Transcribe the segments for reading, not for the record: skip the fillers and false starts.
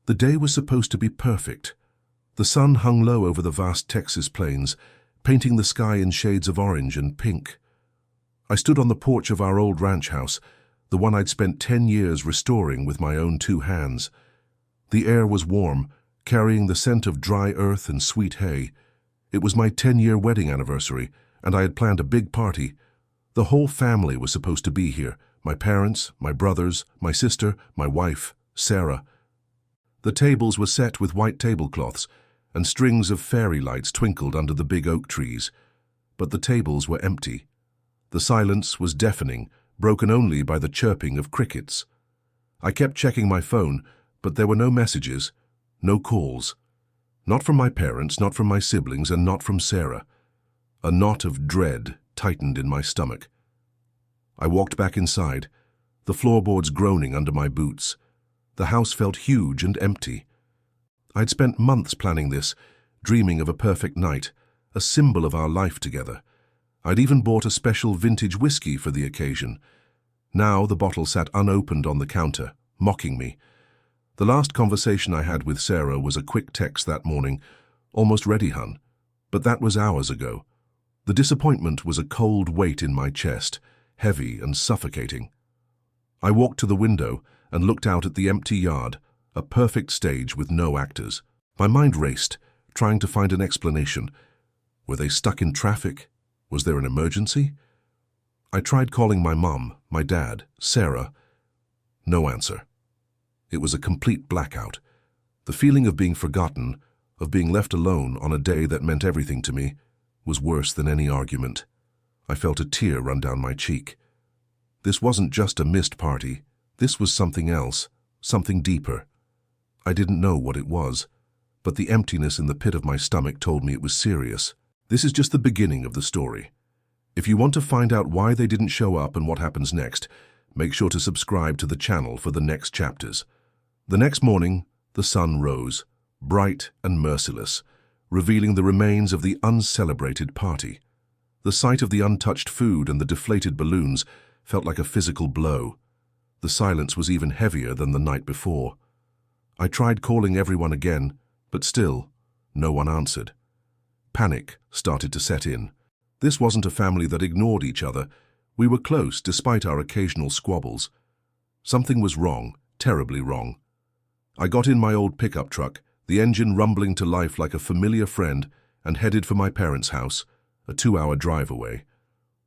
The day was supposed to be perfect. The sun hung low over the vast Texas plains, painting the sky in shades of orange and pink. I stood on the porch of our old ranch house, the one I'd spent 10 years restoring with my own 2 hands. The air was warm, carrying the scent of dry earth and sweet hay. It was my 10-year wedding anniversary, and I had planned a big party. The whole family was supposed to be here, my parents, my brothers, my sister, my wife, Sarah. The tables were set with white tablecloths, and strings of fairy lights twinkled under the big oak trees. But the tables were empty. The silence was deafening, broken only by the chirping of crickets. I kept checking my phone, but there were no messages, no calls. Not from my parents, not from my siblings, and not from Sarah. A knot of dread tightened in my stomach. I walked back inside, the floorboards groaning under my boots. The house felt huge and empty. I'd spent months planning this, dreaming of a perfect night, a symbol of our life together. I'd even bought a special vintage whiskey for the occasion. Now the bottle sat unopened on the counter, mocking me. The last conversation I had with Sarah was a quick text that morning, "Almost ready, hun." But that was hours ago. The disappointment was a cold weight in my chest, heavy and suffocating. I walked to the window and looked out at the empty yard, a perfect stage with no actors. My mind raced, trying to find an explanation. Were they stuck in traffic? Was there an emergency? I tried calling my mom, my dad, Sarah. No answer. It was a complete blackout. The feeling of being forgotten, of being left alone on a day that meant everything to me, was worse than any argument. I felt a tear run down my cheek. This wasn't just a missed party. This was something else, something deeper. I didn't know what it was, but the emptiness in the pit of my stomach told me it was serious. This is just the beginning of the story. If you want to find out why they didn't show up and what happens next, make sure to subscribe to the channel for the next chapters. The next morning, the sun rose, bright and merciless, revealing the remains of the uncelebrated party. The sight of the untouched food and the deflated balloons felt like a physical blow. The silence was even heavier than the night before. I tried calling everyone again, but still, no one answered. Panic started to set in. This wasn't a family that ignored each other. We were close despite our occasional squabbles. Something was wrong, terribly wrong. I got in my old pickup truck, the engine rumbling to life like a familiar friend, and headed for my parents' house, a 2-hour drive away.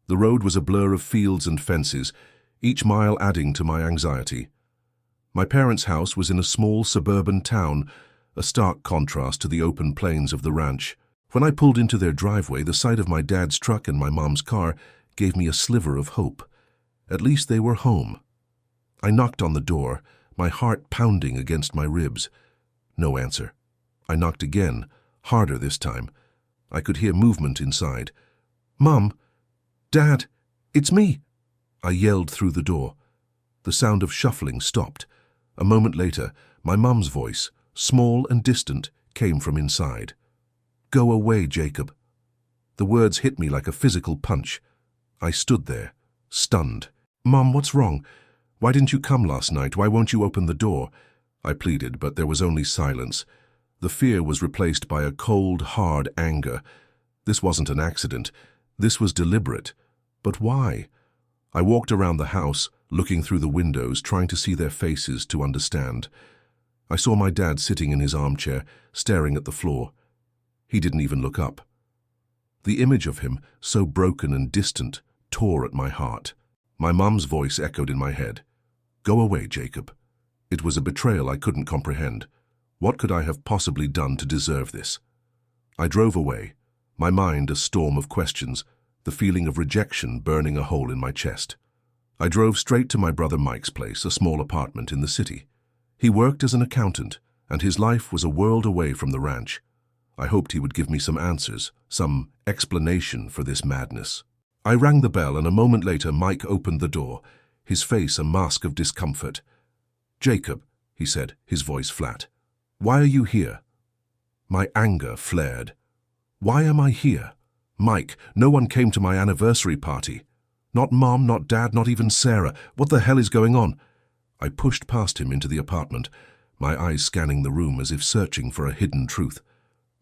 The road was a blur of fields and fences, each mile adding to my anxiety. My parents' house was in a small suburban town, a stark contrast to the open plains of the ranch. When I pulled into their driveway, the sight of my dad's truck and my mom's car gave me a sliver of hope. At least they were home. I knocked on the door, my heart pounding against my ribs. No answer. I knocked again, harder this time. I could hear movement inside. "Mom! Dad! It's me!" I yelled through the door. The sound of shuffling stopped. A moment later, my mom's voice, small and distant, came from inside. "Go away, Jacob." The words hit me like a physical punch. I stood there, stunned. "Mom, what's wrong? Why didn't you come last night? Why won't you open the door?" I pleaded, but there was only silence. The fear was replaced by a cold, hard anger. This wasn't an accident. This was deliberate. But why? I walked around the house, looking through the windows, trying to see their faces, to understand. I saw my dad sitting in his armchair, staring at the floor. He didn't even look up. The image of him, so broken and distant, tore at my heart. My mom's voice echoed in my head. "Go away, Jacob." It was a betrayal I couldn't comprehend. What could I have possibly done to deserve this? I drove away, my mind a storm of questions, the feeling of rejection burning a hole in my chest. I drove straight to my brother Mike's place, a small apartment in the city. He worked as an accountant, and his life was a world away from the ranch. I hoped he would give me some answers, some explanation for this madness. I rang the bell, and a moment later Mike opened the door, his face a mask of discomfort. "Jacob," he said, his voice flat, "why are you here?" My anger flared. Why am I here? Mike, no one came to my anniversary party. Not Mom, not Dad, not even Sarah. What the hell is going on? I pushed past him into the apartment, my eyes scanning the room as if searching for a hidden truth.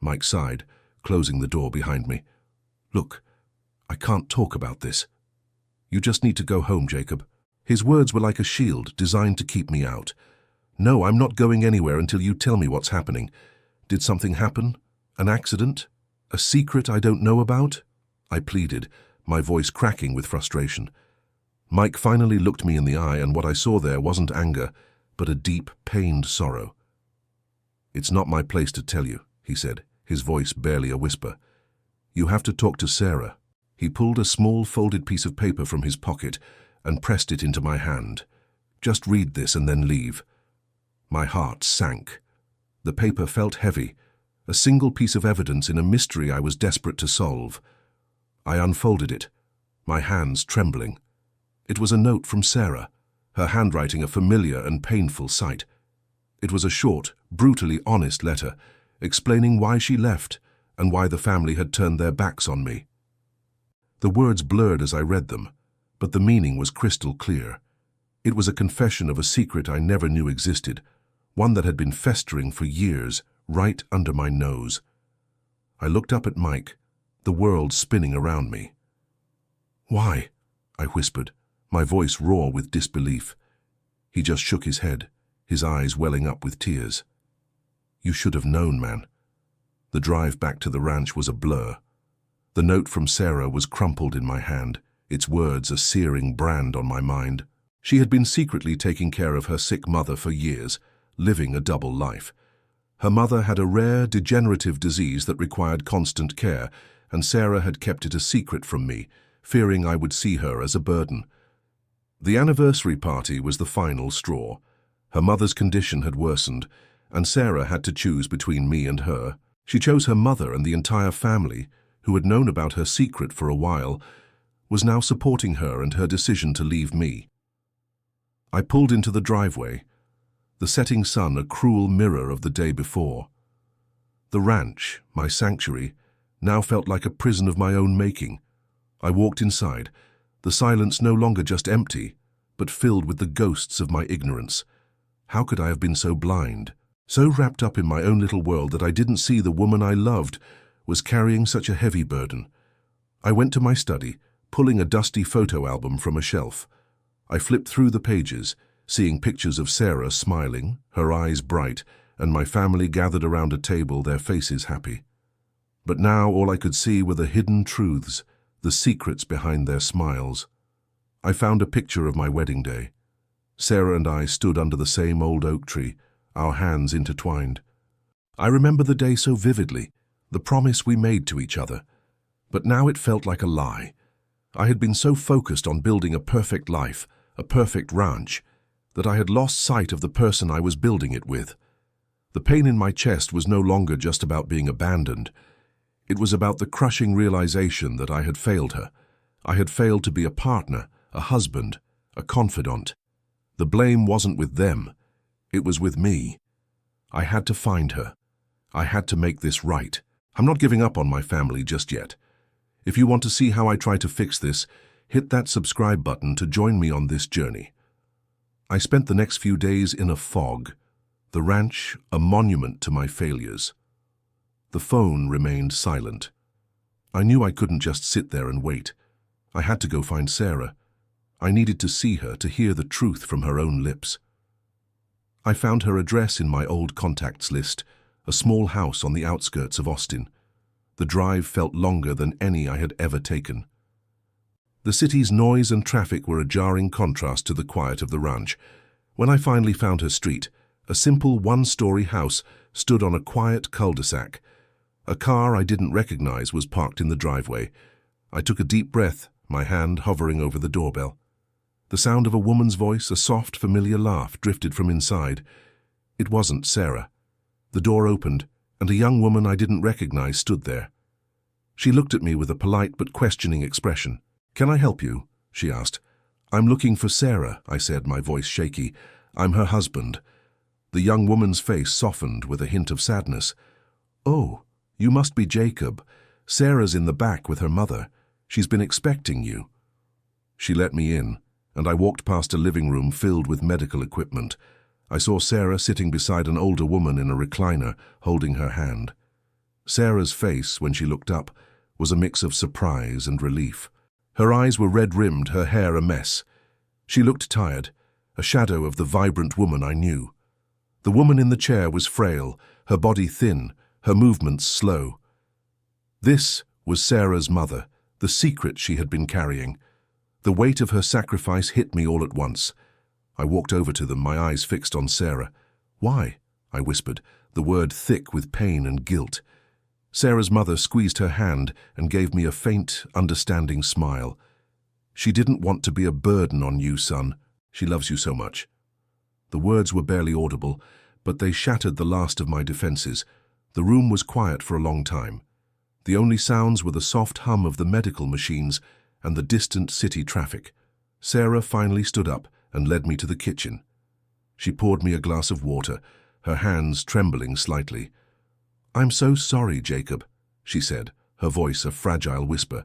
Mike sighed, closing the door behind me. "Look, I can't talk about this. You just need to go home, Jacob." His words were like a shield designed to keep me out. "No, I'm not going anywhere until you tell me what's happening. Did something happen? An accident? A secret I don't know about?" I pleaded, my voice cracking with frustration. Mike finally looked me in the eye, and what I saw there wasn't anger, but a deep, pained sorrow. "It's not my place to tell you," he said, his voice barely a whisper. "You have to talk to Sarah." He pulled a small folded piece of paper from his pocket and pressed it into my hand. "Just read this and then leave." My heart sank. The paper felt heavy, a single piece of evidence in a mystery I was desperate to solve. I unfolded it, my hands trembling. It was a note from Sarah, her handwriting a familiar and painful sight. It was a short, brutally honest letter, explaining why she left and why the family had turned their backs on me. The words blurred as I read them, but the meaning was crystal clear. It was a confession of a secret I never knew existed, one that had been festering for years, right under my nose. I looked up at Mike, the world spinning around me. "Why?" I whispered, my voice raw with disbelief. He just shook his head, his eyes welling up with tears. "You should have known, man." The drive back to the ranch was a blur. The note from Sarah was crumpled in my hand, its words a searing brand on my mind. She had been secretly taking care of her sick mother for years, living a double life. Her mother had a rare, degenerative disease that required constant care, and Sarah had kept it a secret from me, fearing I would see her as a burden. The anniversary party was the final straw. Her mother's condition had worsened, and Sarah had to choose between me and her. She chose her mother, and the entire family, who had known about her secret for a while, was now supporting her and her decision to leave me. I pulled into the driveway, the setting sun a cruel mirror of the day before. The ranch, my sanctuary, now felt like a prison of my own making. I walked inside, the silence no longer just empty, but filled with the ghosts of my ignorance. How could I have been so blind, so wrapped up in my own little world that I didn't see the woman I loved was carrying such a heavy burden? I went to my study, pulling a dusty photo album from a shelf. I flipped through the pages, seeing pictures of Sarah smiling, her eyes bright, and my family gathered around a table, their faces happy. But now all I could see were the hidden truths, the secrets behind their smiles. I found a picture of my wedding day. Sarah and I stood under the same old oak tree, our hands intertwined. I remember the day so vividly, the promise we made to each other. But now it felt like a lie. I had been so focused on building a perfect life, a perfect ranch, that I had lost sight of the person I was building it with. The pain in my chest was no longer just about being abandoned. It was about the crushing realization that I had failed her. I had failed to be a partner, a husband, a confidant. The blame wasn't with them. It was with me. I had to find her. I had to make this right. I'm not giving up on my family just yet. If you want to see how I try to fix this, hit that subscribe button to join me on this journey. I spent the next few days in a fog, the ranch a monument to my failures. The phone remained silent. I knew I couldn't just sit there and wait. I had to go find Sarah. I needed to see her, to hear the truth from her own lips. I found her address in my old contacts list, a small house on the outskirts of Austin. The drive felt longer than any I had ever taken. The city's noise and traffic were a jarring contrast to the quiet of the ranch. When I finally found her street, a simple one-story house stood on a quiet cul-de-sac. A car I didn't recognize was parked in the driveway. I took a deep breath, my hand hovering over the doorbell. The sound of a woman's voice, a soft, familiar laugh, drifted from inside. It wasn't Sarah. The door opened, and a young woman I didn't recognize stood there. She looked at me with a polite but questioning expression. "Can I help you?" she asked. "I'm looking for Sarah," I said, my voice shaky. "I'm her husband." The young woman's face softened with a hint of sadness. "Oh, you must be Jacob. Sarah's in the back with her mother. She's been expecting you." She let me in, and I walked past a living room filled with medical equipment. I saw Sarah sitting beside an older woman in a recliner, holding her hand. Sarah's face, when she looked up, was a mix of surprise and relief. Her eyes were red-rimmed, her hair a mess. She looked tired, a shadow of the vibrant woman I knew. The woman in the chair was frail, her body thin, her movements slow. This was Sarah's mother, the secret she had been carrying. The weight of her sacrifice hit me all at once. I walked over to them, my eyes fixed on Sarah. "Why?" I whispered, the word thick with pain and guilt. Sarah's mother squeezed her hand and gave me a faint, understanding smile. "She didn't want to be a burden on you, son. She loves you so much." The words were barely audible, but they shattered the last of my defenses. The room was quiet for a long time. The only sounds were the soft hum of the medical machines and the distant city traffic. Sarah finally stood up and led me to the kitchen. She poured me a glass of water, her hands trembling slightly. "I'm so sorry, Jacob," she said, her voice a fragile whisper.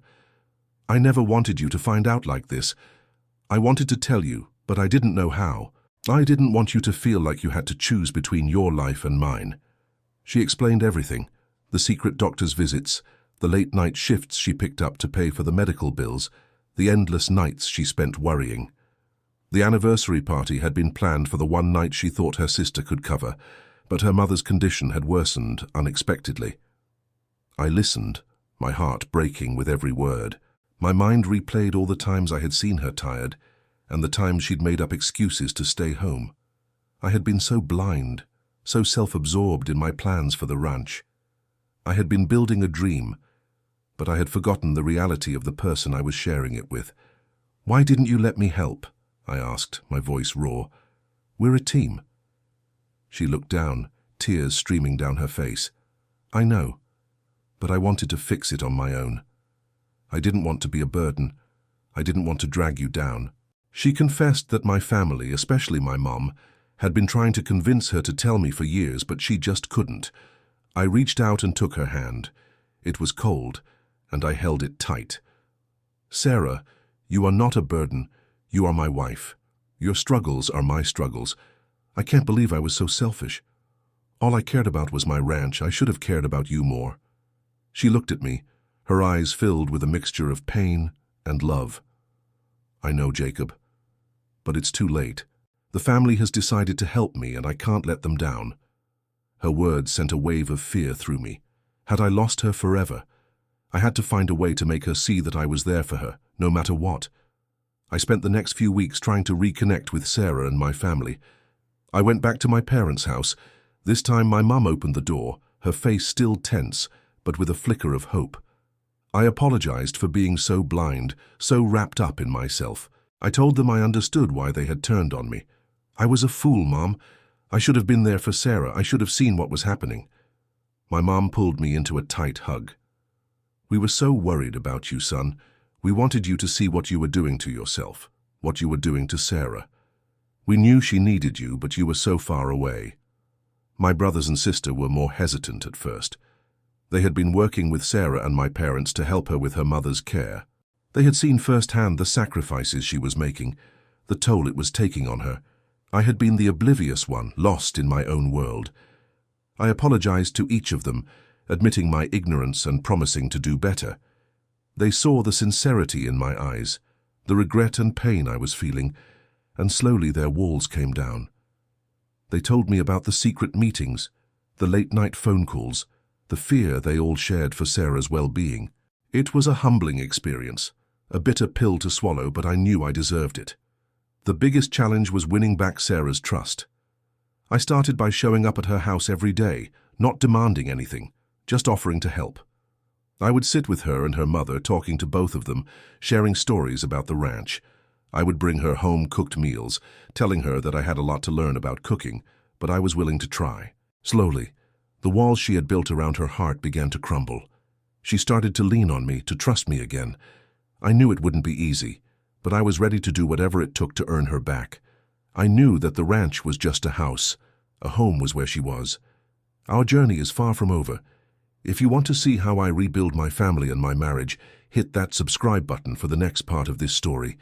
"I never wanted you to find out like this. I wanted to tell you, but I didn't know how. I didn't want you to feel like you had to choose between your life and mine." She explained everything, the secret doctor's visits, the late-night shifts she picked up to pay for the medical bills, the endless nights she spent worrying. The anniversary party had been planned for the one night she thought her sister could cover, but her mother's condition had worsened unexpectedly. I listened, my heart breaking with every word. My mind replayed all the times I had seen her tired, and the times she'd made up excuses to stay home. I had been so blind, so self-absorbed in my plans for the ranch. I had been building a dream, but I had forgotten the reality of the person I was sharing it with. "Why didn't you let me help?" I asked, my voice raw. "We're a team." She looked down, tears streaming down her face. "I know, but I wanted to fix it on my own. I didn't want to be a burden. I didn't want to drag you down." She confessed that my family, especially my mom, had been trying to convince her to tell me for years, but she just couldn't. I reached out and took her hand. It was cold, and I held it tight. "Sarah, you are not a burden. You are my wife. Your struggles are my struggles. I can't believe I was so selfish. All I cared about was my ranch. I should have cared about you more." She looked at me, her eyes filled with a mixture of pain and love. "I know, Jacob, but it's too late. The family has decided to help me, and I can't let them down." Her words sent a wave of fear through me. Had I lost her forever? I had to find a way to make her see that I was there for her, no matter what. I spent the next few weeks trying to reconnect with Sarah and my family. I went back to my parents' house. This time my mum opened the door, her face still tense, but with a flicker of hope. I apologized for being so blind, so wrapped up in myself. I told them I understood why they had turned on me. "I was a fool, Mom. I should have been there for Sarah. I should have seen what was happening." My mom pulled me into a tight hug. "We were so worried about you, son. We wanted you to see what you were doing to yourself, what you were doing to Sarah. We knew she needed you, but you were so far away." My brothers and sister were more hesitant at first. They had been working with Sarah and my parents to help her with her mother's care. They had seen firsthand the sacrifices she was making, the toll it was taking on her. I had been the oblivious one, lost in my own world. I apologized to each of them, admitting my ignorance and promising to do better. They saw the sincerity in my eyes, the regret and pain I was feeling, and slowly their walls came down. They told me about the secret meetings, the late-night phone calls, the fear they all shared for Sarah's well-being. It was a humbling experience, a bitter pill to swallow, but I knew I deserved it. The biggest challenge was winning back Sarah's trust. I started by showing up at her house every day, not demanding anything, just offering to help. I would sit with her and her mother, talking to both of them, sharing stories about the ranch. I would bring her home-cooked meals, telling her that I had a lot to learn about cooking, but I was willing to try. Slowly, the walls she had built around her heart began to crumble. She started to lean on me, to trust me again. I knew it wouldn't be easy, but I was ready to do whatever it took to earn her back. I knew that the ranch was just a house. A home was where she was. Our journey is far from over. If you want to see how I rebuild my family and my marriage, hit that subscribe button for the next part of this story.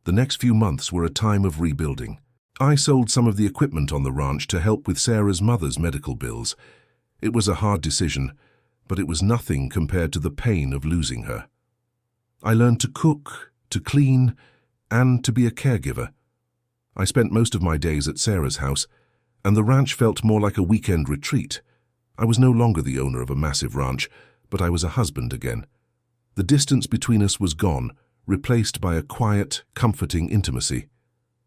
The next few months were a time of rebuilding. I sold some of the equipment on the ranch to help with Sarah's mother's medical bills. It was a hard decision, but it was nothing compared to the pain of losing her. I learned to cook, to clean, and to be a caregiver. I spent most of my days at Sarah's house, and the ranch felt more like a weekend retreat. I was no longer the owner of a massive ranch, but I was a husband again. The distance between us was gone, replaced by a quiet, comforting intimacy.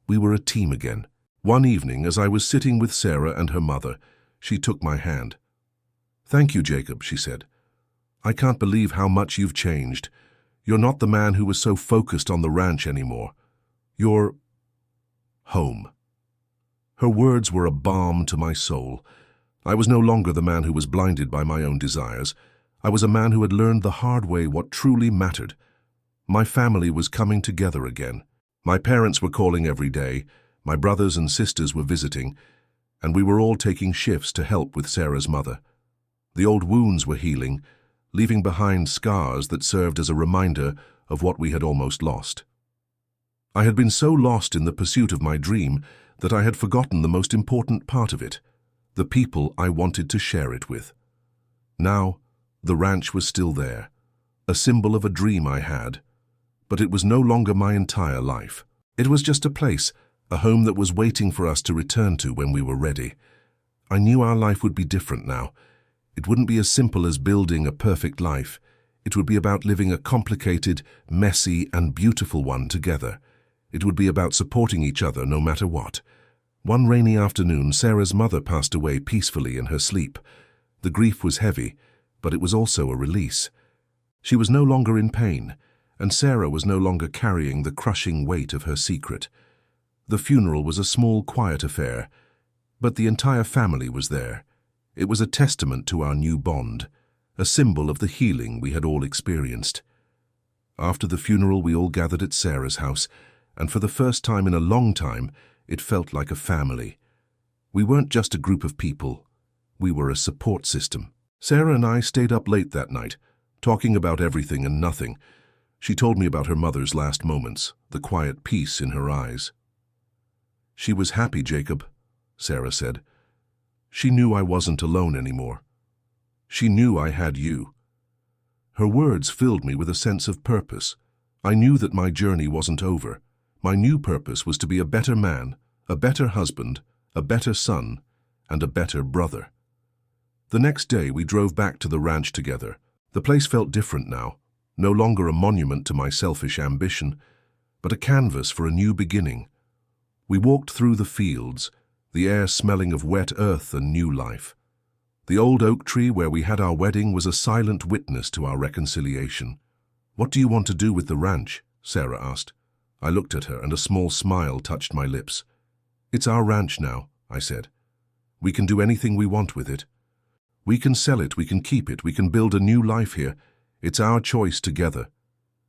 We were a team again. One evening, as I was sitting with Sarah and her mother, she took my hand. "Thank you, Jacob," she said. "I can't believe how much you've changed. You're not the man who was so focused on the ranch anymore. You're home." Her words were a balm to my soul. I was no longer the man who was blinded by my own desires. I was a man who had learned the hard way what truly mattered. My family was coming together again. My parents were calling every day, my brothers and sisters were visiting, and we were all taking shifts to help with Sarah's mother. The old wounds were healing, leaving behind scars that served as a reminder of what we had almost lost. I had been so lost in the pursuit of my dream that I had forgotten the most important part of it, the people I wanted to share it with. Now, the ranch was still there, a symbol of a dream I had, but it was no longer my entire life. It was just a place, a home that was waiting for us to return to when we were ready. I knew our life would be different now. It wouldn't be as simple as building a perfect life. It would be about living a complicated, messy, and beautiful one together. It would be about supporting each other no matter what. One rainy afternoon, Sarah's mother passed away peacefully in her sleep. The grief was heavy, but it was also a release. She was no longer in pain, and Sarah was no longer carrying the crushing weight of her secret. The funeral was a small, quiet affair, but the entire family was there. It was a testament to our new bond, a symbol of the healing we had all experienced. After the funeral, we all gathered at Sarah's house, and for the first time in a long time, it felt like a family. We weren't just a group of people. We were a support system. Sarah and I stayed up late that night, talking about everything and nothing. She told me about her mother's last moments, the quiet peace in her eyes. "She was happy, Jacob," Sarah said. "She knew I wasn't alone anymore. She knew I had you." Her words filled me with a sense of purpose. I knew that my journey wasn't over. My new purpose was to be a better man, a better husband, a better son, and a better brother. The next day, we drove back to the ranch together. The place felt different now, no longer a monument to my selfish ambition, but a canvas for a new beginning. We walked through the fields, the air smelling of wet earth and new life. The old oak tree where we had our wedding was a silent witness to our reconciliation. "What do you want to do with the ranch?" Sarah asked. I looked at her, and a small smile touched my lips. "It's our ranch now," I said. "We can do anything we want with it. We can sell it, we can keep it, we can build a new life here. It's our choice together."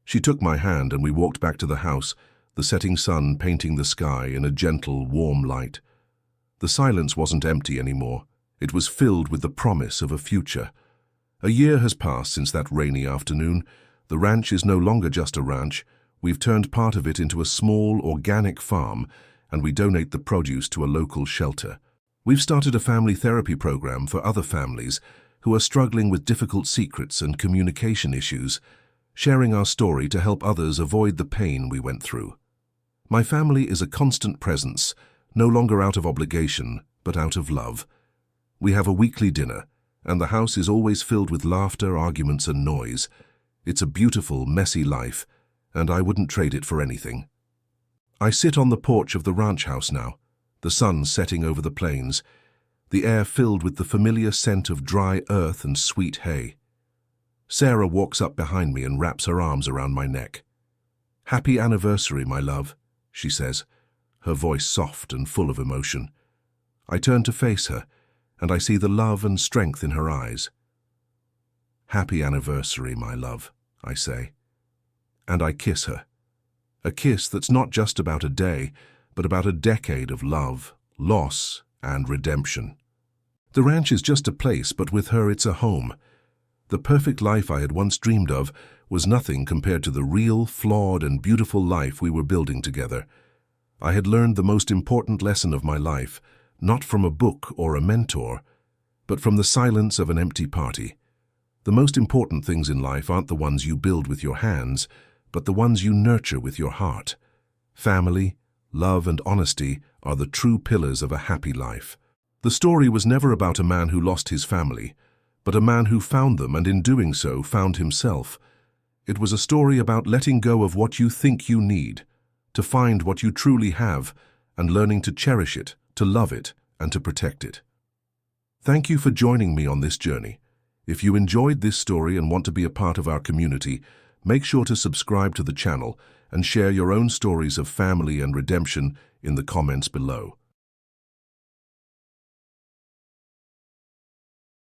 She took my hand and we walked back to the house, the setting sun painting the sky in a gentle, warm light. The silence wasn't empty anymore. It was filled with the promise of a future. A year has passed since that rainy afternoon. The ranch is no longer just a ranch. We've turned part of it into a small, organic farm, and we donate the produce to a local shelter. We've started a family therapy program for other families who are struggling with difficult secrets and communication issues, sharing our story to help others avoid the pain we went through. My family is a constant presence, no longer out of obligation, but out of love. We have a weekly dinner, and the house is always filled with laughter, arguments, and noise. It's a beautiful, messy life, and I wouldn't trade it for anything. I sit on the porch of the ranch house now, the sun setting over the plains, the air filled with the familiar scent of dry earth and sweet hay. Sarah walks up behind me and wraps her arms around my neck. "Happy anniversary, my love," she says, her voice soft and full of emotion. I turn to face her, and I see the love and strength in her eyes. "Happy anniversary, my love," I say. And I kiss her. A kiss that's not just about a day, but about a decade of love, loss, and redemption. The ranch is just a place, but with her it's a home. The perfect life I had once dreamed of was nothing compared to the real, flawed, and beautiful life we were building together. I had learned the most important lesson of my life, not from a book or a mentor, but from the silence of an empty party. The most important things in life aren't the ones you build with your hands, but the ones you nurture with your heart. Family, love, and honesty are the true pillars of a happy life. The story was never about a man who lost his family, but a man who found them and in doing so found himself. It was a story about letting go of what you think you need, to find what you truly have, and learning to cherish it, to love it, and to protect it. Thank you for joining me on this journey. If you enjoyed this story and want to be a part of our community, make sure to subscribe to the channel and share your own stories of family and redemption in the comments below.